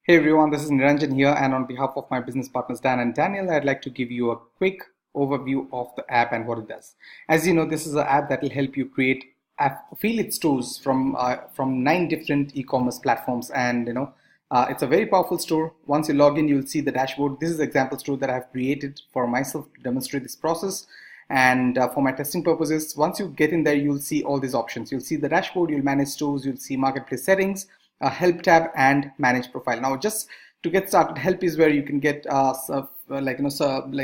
Hey everyone, this is Niranjan here, and on behalf of my business partners Dan and Daniel, I'd like to give you a quick overview of the app and what it does. As you know, this is an app that will help you create affiliate stores from 9 different e-commerce platforms, and it's a very powerful store. Once you log in, you'll see the dashboard. This is the example store that I've created for myself to demonstrate this process. And for my testing purposes, once you get in there, you'll see all these options. You'll see the dashboard, you'll manage stores, you'll see marketplace settings, help tab, and manage profile. Now, just to get started, help is where you can get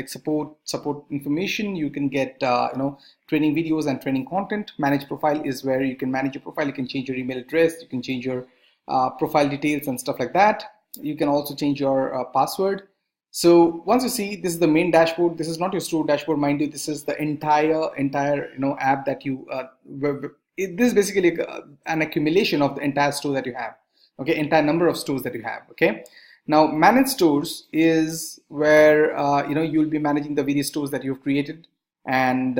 support information. You can get training videos and training content. Manage profile is where you can manage your profile. You can change your email address. You can change your profile details and stuff like that. You can also change your password. So once you see, this is the main dashboard. This is not your store dashboard, mind you. This is the entire app that you. This is basically an accumulation of the entire store that you have. Okay, entire number of stores that you have. Okay, now manage stores is where you'll be managing the various stores that you've created, and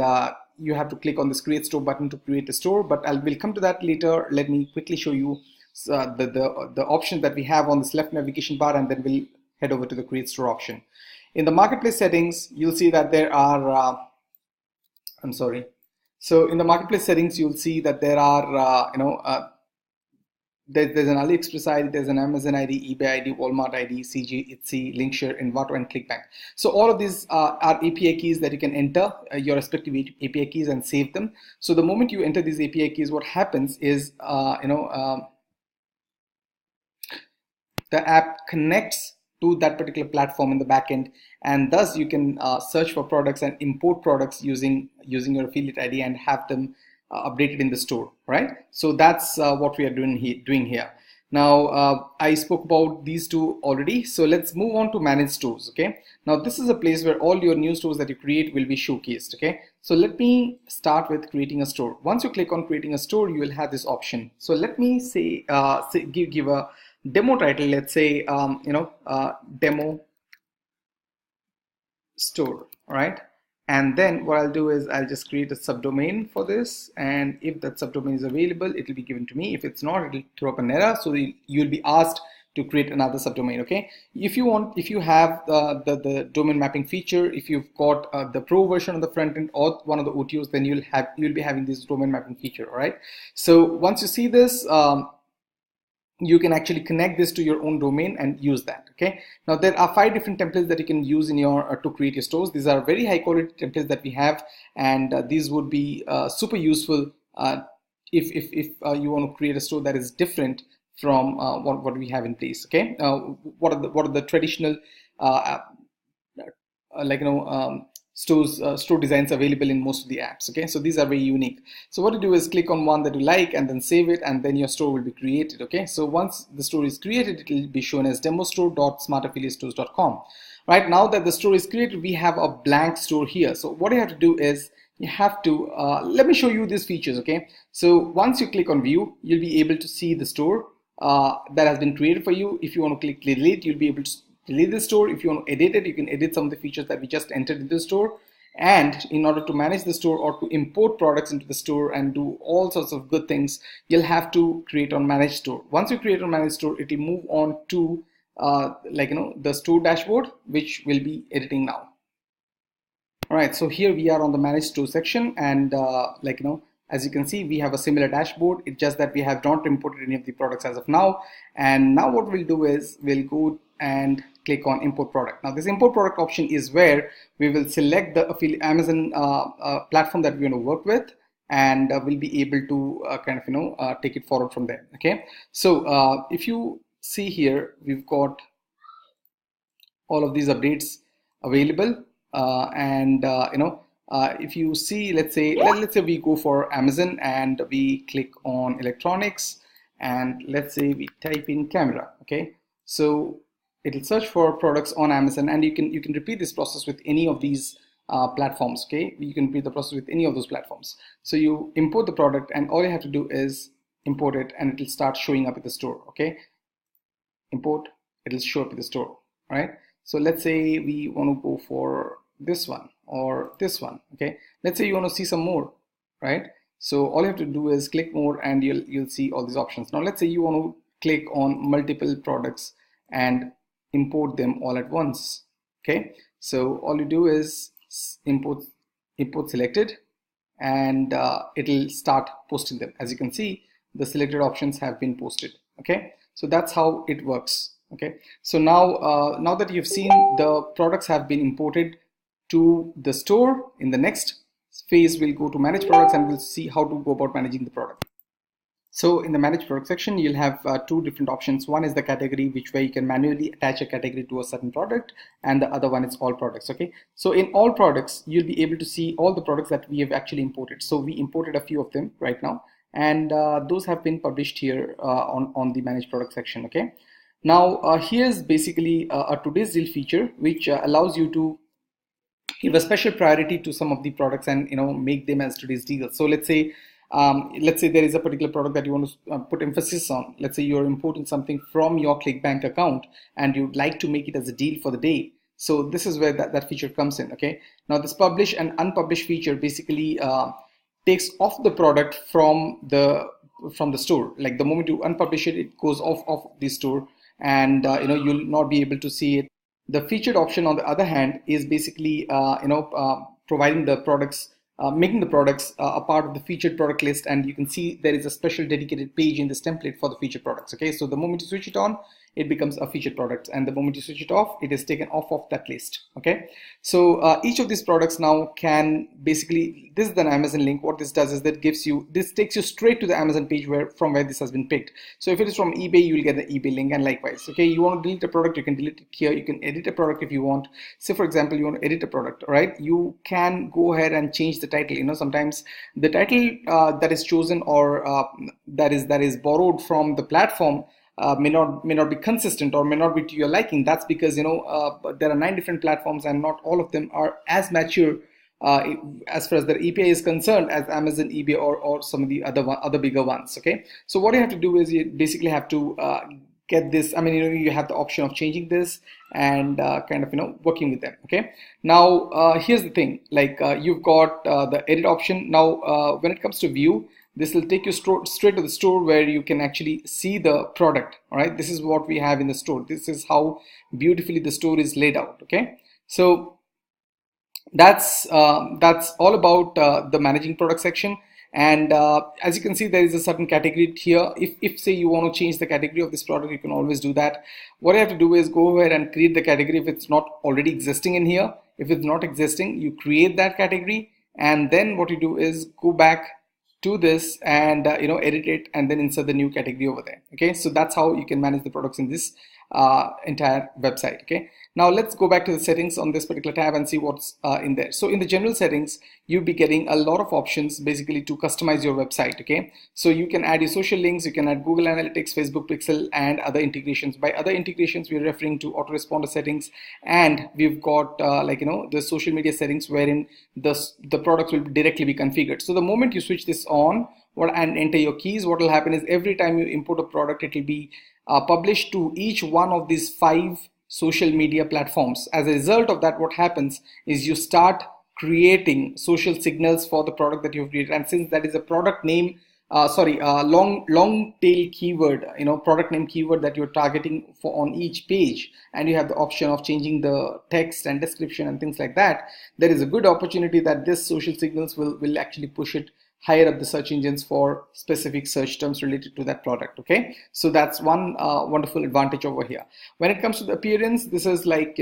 you have to click on this create store button to create a store. But we'll come to that later. Let me quickly show you the options that we have on this left navigation bar, and then we'll head over to the create store option. In the marketplace settings, you'll see that there are so in the marketplace settings, you'll see that there are there's an AliExpress ID, there's an Amazon ID, eBay ID, Walmart ID, CG, Etsy, Linkshare, Envato, and ClickBank. So all of these are API keys that you can enter your respective API keys and save them. So the moment you enter these API keys, what happens is the app connects to that particular platform in the backend, and thus you can search for products and import products using your affiliate ID and have them updated in the store, right? So that's what we are doing here. Now I spoke about these two already, so let's move on to manage stores. Okay, now this is a place where all your new stores that you create will be showcased. Okay, so let me start with creating a store. Once you click on creating a store, you will have this option. So let me say give a demo title. Let's say demo store. All right, and then what I'll do is I'll just create a subdomain for this, and if that subdomain is available, it will be given to me. If it's not, it will throw up an error, so you'll be asked to create another subdomain. Okay, if you have the domain mapping feature, if you've got the pro version of the front end or one of the OTOs, then you'll be having this domain mapping feature. All right, so once you see this, you can actually connect this to your own domain and use that. Okay, now there are 5 different templates that you can use in your to create your stores. These are very high quality templates that we have, and these would be super useful if you want to create a store that is different from what we have in place. Okay, what are the traditional store designs available in most of the apps. Okay, so these are very unique. So what you do is click on one that you like and then save it, and then your store will be created. Okay, so once the store is created, it will be shown as demostore.smartaffiliatestores.com. Right, now that the store is created, we have a blank store here. So what you have to do is you have to let me show you these features. Okay, so once you click on view, you'll be able to see the store that has been created for you. If you want to click delete, you'll be able to delete the store. If you want to edit it, you can edit some of the features that we just entered in the store. And in order to manage the store or to import products into the store and do all sorts of good things, you'll have to create on manage store. Once you create on manage store, it will move on to the store dashboard, which we'll be editing now. All right, so here we are on the manage store section, and as you can see, we have a similar dashboard. It's just that we have not imported any of the products as of now. And now what we'll do is we'll go and click on import product. Now this import product option is where we will select the Amazon platform that we're going to work with, and we'll be able to take it forward from there. Okay, so if you see here, we've got all of these updates available, if you see, let's say we go for Amazon and we click on electronics, and let's say we type in camera. Okay, so it'll search for products on Amazon, and you can repeat this process with any of these platforms. Okay, you can repeat the process with any of those platforms. So you import the product, and all you have to do is import it, and it will start showing up at the store. Okay, import, it'll show up at the store. Right, so let's say we want to go for this one or this one. Okay, let's say you want to see some more. Right, so all you have to do is click more, and you'll see all these options. Now let's say you want to click on multiple products and import them all at once. Okay, so all you do is import selected, and it'll start posting them. As you can see, the selected options have been posted. Okay, so that's how it works. Okay, so now that you've seen the products have been imported to the store, in the next phase we'll go to manage products and we'll see how to go about managing the product. So in the manage product section, you'll have two different options. One is the category, which way you can manually attach a category to a certain product, and the other one is all products. Okay, so in all products, you'll be able to see all the products that we have actually imported. So we imported a few of them right now, and those have been published here on the manage product section. Okay, now here's basically a today's deal feature, which allows you to give a special priority to some of the products and make them as today's deal. So let's say there is a particular product that you want to put emphasis on. Let's say you're importing something from your ClickBank account and you'd like to make it as a deal for the day. So this is where that feature comes in. Okay, now this publish and unpublish feature basically takes off the product from the store. Like the moment you unpublish it, it goes off the store, and you'll not be able to see it. The featured option, on the other hand, is basically providing the products, making the products a part of the featured product list, and you can see there is a special dedicated page in this template for the featured products. Okay, so the moment you switch it on, it becomes a featured product, and the moment you switch it off, it is taken off of that list. Okay, so each of these products now can basically, this is an Amazon link. What this does is that this takes you straight to the Amazon page from where this has been picked. So if it is from eBay, you will get the eBay link, and likewise. Okay, you want to delete a product, you can delete it here. You can edit a product if you want. Say for example, you want to edit a product, right? You can go ahead and change the title. Sometimes the title that is chosen or that is borrowed from the platform may not be consistent or may not be to your liking. That's because there are 9 different platforms and not all of them are as mature as far as their API is concerned as Amazon, eBay, or some of the other bigger ones. Okay, so what you have to do is you basically have to get this. I mean, you have the option of changing this and kind of working with them. Okay, now here's the thing, like you've got the edit option. Now when it comes to view, this will take you straight to the store where you can actually see the product. All right, this is what we have in the store. This is how beautifully the store is laid out. Okay, so that's all about the managing product section. And as you can see, there is a certain category here. If say you want to change the category of this product, you can always do that. What you have to do is go ahead and create the category if it's not already existing in here. If it's not existing, you create that category, and then what you do is go back to this and edit it and then insert the new category over there. Okay, so that's how you can manage the products in this entire website. Okay, now let's go back to the settings on this particular tab and see what's in there. So in the general settings, you'll be getting a lot of options basically to customize your website. Okay, so you can add your social links, you can add Google Analytics, Facebook Pixel, and other integrations. By other integrations, we're referring to autoresponder settings, and we've got the social media settings wherein the products will directly be configured. So the moment you switch this on and enter your keys, what will happen is every time you import a product, it will be published to each one of these 5 social media platforms. As a result of that, what happens is you start creating social signals for the product that you've created, and since that is a product name long tail keyword, product name keyword that you're targeting for on each page, and you have the option of changing the text and description and things like that, there is a good opportunity that this social signals will actually push it higher up the search engines for specific search terms related to that product. Okay, so that's one wonderful advantage over here. When it comes to the appearance, this is like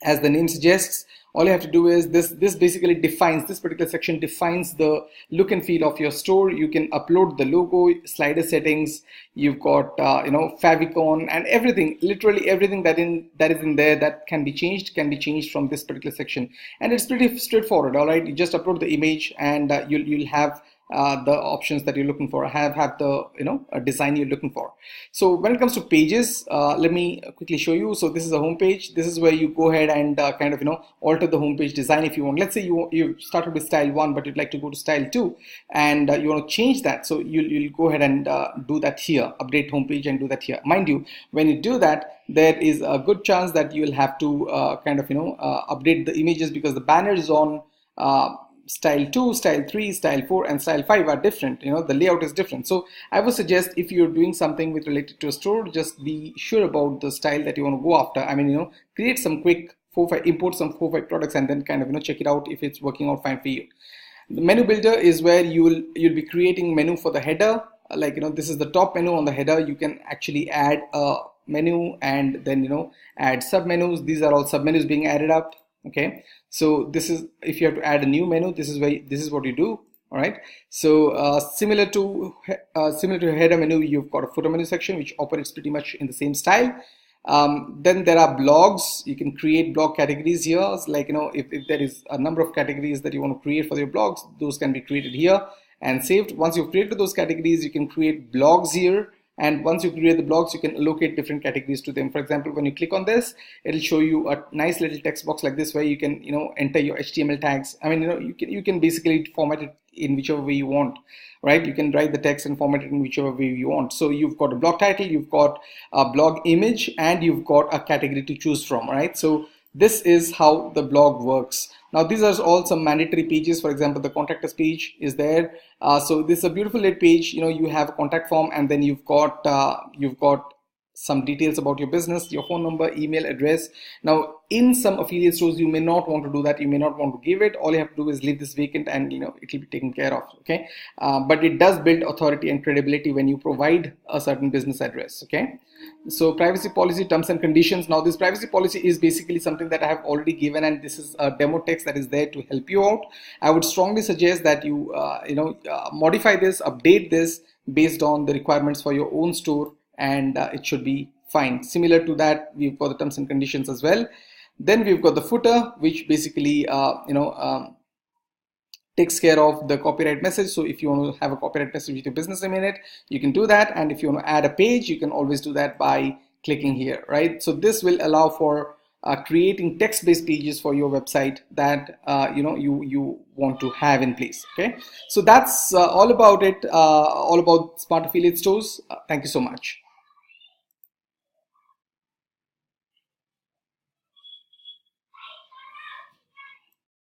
as the name suggests, all you have to do is this basically defines, this particular section defines the look and feel of your store. You can upload the logo, slider settings, you've got favicon and everything, literally everything that is in there that can be changed from this particular section, and it's pretty straightforward. All right, you just upload the image and you'll have the options that you're looking for, have the a design you're looking for. So when it comes to pages, let me quickly show you. So this is a home page. This is where you go ahead and alter the home page design if you want. Let's say you started with style 1 but you'd like to go to style 2 and you want to change that. So you'll go ahead and do that here, update home page, and do that here. Mind you, when you do that, there is a good chance that you'll have to update the images, because the banner is on style 2, style 3, style 4, and style 5 are different. The layout is different. So I would suggest, if you're doing something with related to a store, just be sure about the style that you want to go after. I mean, create some quick 4-5, import some 4-5 products, and then kind of check it out if it's working out fine for you. The menu builder is where you'll be creating menu for the header. Like, this is the top menu on the header. You can actually add a menu and then add sub menus. These are all sub menus being added up. Okay, so this is, if you have to add a new menu, this is what you do. All right, so similar to header menu, you've got a footer menu section which operates pretty much in the same style. Then there are blogs. You can create blog categories here. Like, if there is a number of categories that you want to create for your blogs, those can be created here and saved. Once you've created those categories, you can create blogs here. And once you create the blogs, you can allocate different categories to them. For example, when you click on this, it'll show you a nice little text box like this, where you can, enter your HTML tags. I mean, you can basically format it in whichever way you want, right? You can write the text and format it in whichever way you want. So you've got a blog title, you've got a blog image, and you've got a category to choose from, right? So this is how the blog works. Now, these are all some mandatory pages. For example, the contact us page is there. So this is a beautiful lit page. You have a contact form, and then you've got some details about your business, your phone number, email address. Now, in some affiliate stores, you may not want to do that. You may not want to give it. All you have to do is leave this vacant, and it will be taken care of. Okay, but it does build authority and credibility when you provide a certain business address. Okay, so privacy policy, terms and conditions. Now, this privacy policy is basically something that I have already given, and this is a demo text that is there to help you out. I would strongly suggest that you modify this, update this based on the requirements for your own store, and it should be fine. Similar to that, we've got the terms and conditions as well. Then we've got the footer, which basically takes care of the copyright message. So if you want to have a copyright message with your business name in it, you can do that. And if you want to add a page, you can always do that by clicking here, right? So this will allow for creating text-based pages for your website that you want to have in place. Okay, so that's all about it, all about Smart Affiliate Stores. Thank you so much.